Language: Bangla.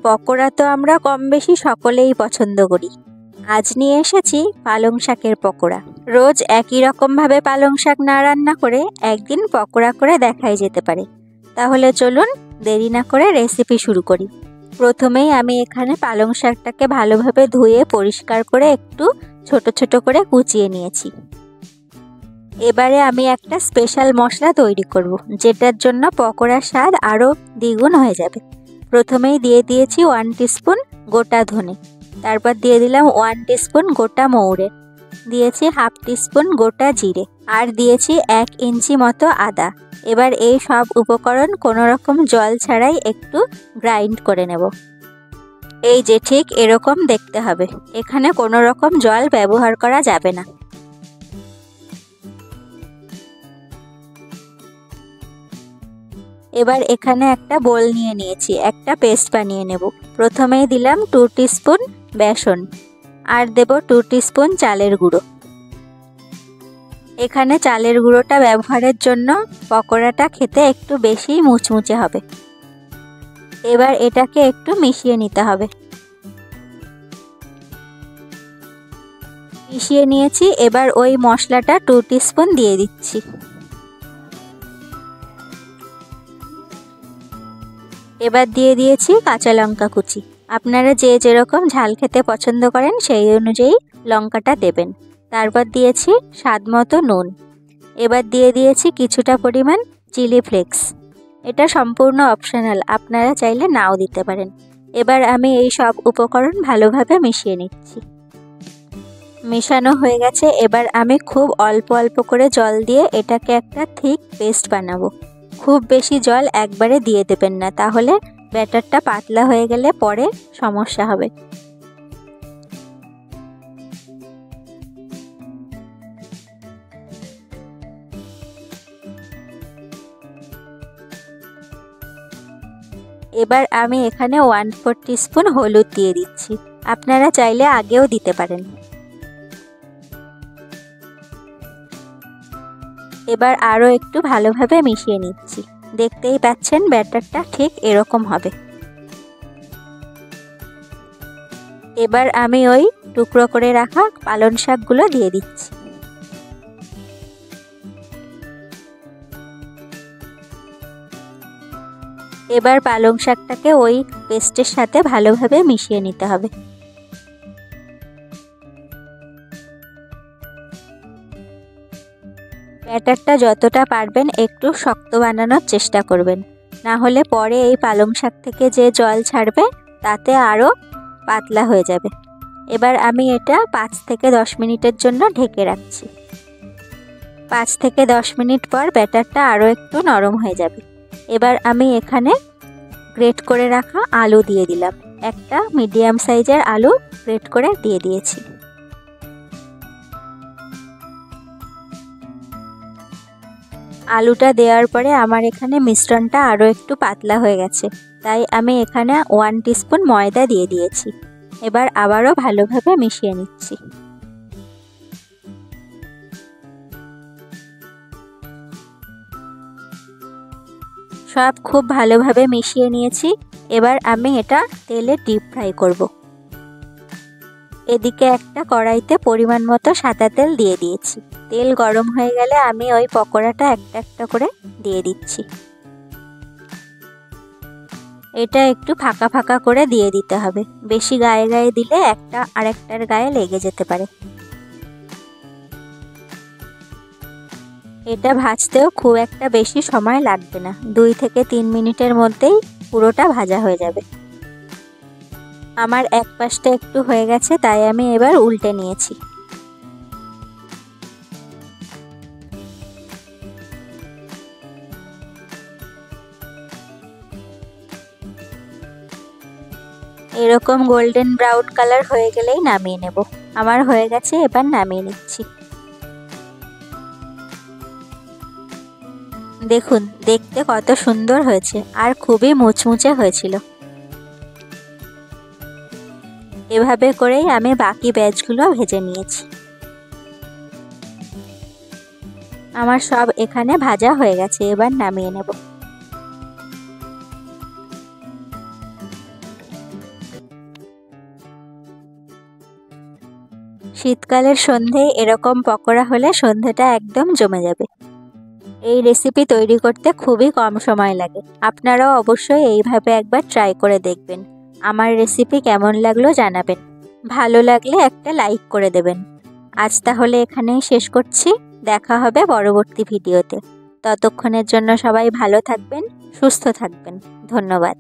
পকোড়া তো আমরা কম বেশি সকলেই পছন্দ করি। আজ নিয়ে এসেছি পালং শাকের পকোড়া। রোজ একই রকমভাবে পালং শাক না রান্না করে একদিন পকোড়া করে দেখাই যেতে পারে। তাহলে চলুন দেরি না করে রেসিপি শুরু করি। প্রথমেই আমি এখানে পালং শাকটাকে ভালোভাবে ধুয়ে পরিষ্কার করে একটু ছোট ছোট করে কুচিয়ে নিয়েছি। এবারে আমি একটা স্পেশাল মশলা তৈরি করব, যেটার জন্য পকোড়ার স্বাদ আরও দ্বিগুণ হয়ে যাবে। প্রথমেই দিয়ে দিয়েছি 1 টিস্পুন গোটা ধনে, তারপর দিয়ে দিলাম 1 টিস্পুন গোটা মৌরে, দিয়েছি 1/2 টিস্পুন গোটা জিরে, আর দিয়েছি 1 ইঞ্চি মতো আদা। এবার এই সব উপকরণ কোনো রকম জল ছাড়াই একটু গ্রাইন্ড করে নেব। এই যে ঠিক এরকম দেখতে হবে, এখানে কোনো রকম জল ব্যবহার করা যাবে না। এবার এখানে একটা বোল নিয়ে নিয়েছি, একটা পেস্ট বানিয়ে নেব। প্রথমেই দিলাম 2 টিস্পুন বেসন, আর দেব 2 টিস্পুন চালের গুঁড়ো। এখানে চালের গুঁড়োটা ব্যবহারের জন্য পকোড়াটা খেতে একটু বেশি মুচমুচে হবে। এবার এটাকে একটু মিশিয়ে নিতে হবে। মিশিয়ে নিয়েছি, এবার ওই মশলাটা 2 টিস্পুন দিয়ে দিচ্ছি। এবার দিয়ে দিয়েছি কাঁচা লঙ্কা কুচি। আপনারা যে যেরকম ঝাল খেতে পছন্দ করেন সেই অনুযায়ী লঙ্কাটা দেবেন। তারপর দিয়েছি স্বাদ মতো নুন। এবার দিয়ে দিয়েছি কিছুটা পরিমাণ চিলি ফ্লেক্স। এটা সম্পূর্ণ অপশনাল, আপনারা চাইলে নাও দিতে পারেন। এবার আমি এই সব উপকরণ ভালোভাবে মিশিয়ে নিচ্ছি। মেশানো হয়ে গেছে, এবার আমি খুব অল্প অল্প করে জল দিয়ে এটাকে একটা থিক পেস্ট বানাবো। খুব বেশি জল একবারে দিয়ে দেবেন না, তাহলে ব্যাটারটা পাতলা হয়ে গেলে পরে সমস্যা হবে। এবার আমি এখানে 1/4 টিস্পুন হলুদ দিয়ে দিচ্ছি, আপনারা চাইলে আগেও দিতে পারেন। এবার আরও একটু ভালোভাবে মিশিয়ে নিচ্ছি। দেখতেই পাচ্ছেন ব্যাটারটা ঠিক এরকম হবে। এবার আমি ওই টুকরো করে রাখা পালং শাকগুলো দিয়ে দিচ্ছি। এবার পালং শাকটাকে ওই পেস্টের সাথে ভালোভাবে মিশিয়ে নিতে হবে। ব্যাটারটা যতটা পারবেন একটু শক্ত বানানোর চেষ্টা করবেন, না হলে পরে এই পালং শাক থেকে যে জল ছাড়বে তাতে আরও পাতলা হয়ে যাবে। এবার আমি এটা 5 থেকে 10 মিনিটের জন্য ঢেকে রাখছি। 5 থেকে 10 মিনিট পর ব্যাটারটা আরও একটু নরম হয়ে যাবে। এবার আমি এখানে গ্রেট করে রাখা আলু দিয়ে দিলাম। একটা মিডিয়াম সাইজের আলু গ্রেট করে দিয়ে দিয়েছি। আলুটা দেওয়ার পরে আমার এখানে মিশ্রণটা আরও একটু পাতলা হয়ে গেছে, তাই আমি এখানে 1 টিস্পুন ময়দা দিয়ে দিয়েছি। এবার আবারও ভালোভাবে মিশিয়ে নিচ্ছি। সব খুব ভালোভাবে মিশিয়ে নিয়েছি। এবার আমি এটা তেলে ডিপ ফ্রাই করব। এদিকে একটা কড়াইতে পরিমাণ মতো সাদা তেল দিয়ে দিয়েছি। তেল গরম হয়ে গেলে আমি ওই পকোড়াটা একটা একটা করে দিয়ে দিচ্ছি। এটা একটু ফাঁকা ফাঁকা করে দিয়ে দিতে হবে, বেশি গায়ে গায়ে দিলে একটা আরেকটার গায়ে লেগে যেতে পারে। এটা ভাজতেও খুব একটা বেশি সময় লাগবে না, 2 থেকে 3 মিনিটের মধ্যেই পুরোটা ভাজা হয়ে যাবে। আমার এক পাশটা একটু হয়ে গেছে, তাই আমি এবার উল্টে নিয়েছি। এরকম গোল্ডেন ব্রাউন কালার হয়ে গেলেই নামিয়ে নেব। আমার হয়ে গেছে, এবার নামিয়ে নিচ্ছি। দেখুন দেখতে কত সুন্দর হয়েছে, আর খুবই মুচমুচে হয়েছিল। এভাবে করেই আমি বাকি ব্যাচগুলো ভেজে নিয়েছি। আমার সব এখানে ভাজা হয়ে গেছে, এবার নামিয়ে নেব। শীতকালের সন্ধেয় এরকম পকোড়া হলে সন্ধেটা একদম জমে যাবে। এই রেসিপি তৈরি করতে খুবই কম সময় লাগে। আপনারাও অবশ্যই এইভাবে একবার ট্রাই করে দেখবেন। আমার রেসিপি কেমন লাগলো জানাবেন। ভালো লাগলে একটা লাইক করে দেবেন। আজ তাহলে এখানেই শেষ করছি। দেখা হবে পরবর্তী ভিডিওতে। ততক্ষণের জন্য সবাই ভালো থাকবেন, সুস্থ থাকবেন। ধন্যবাদ।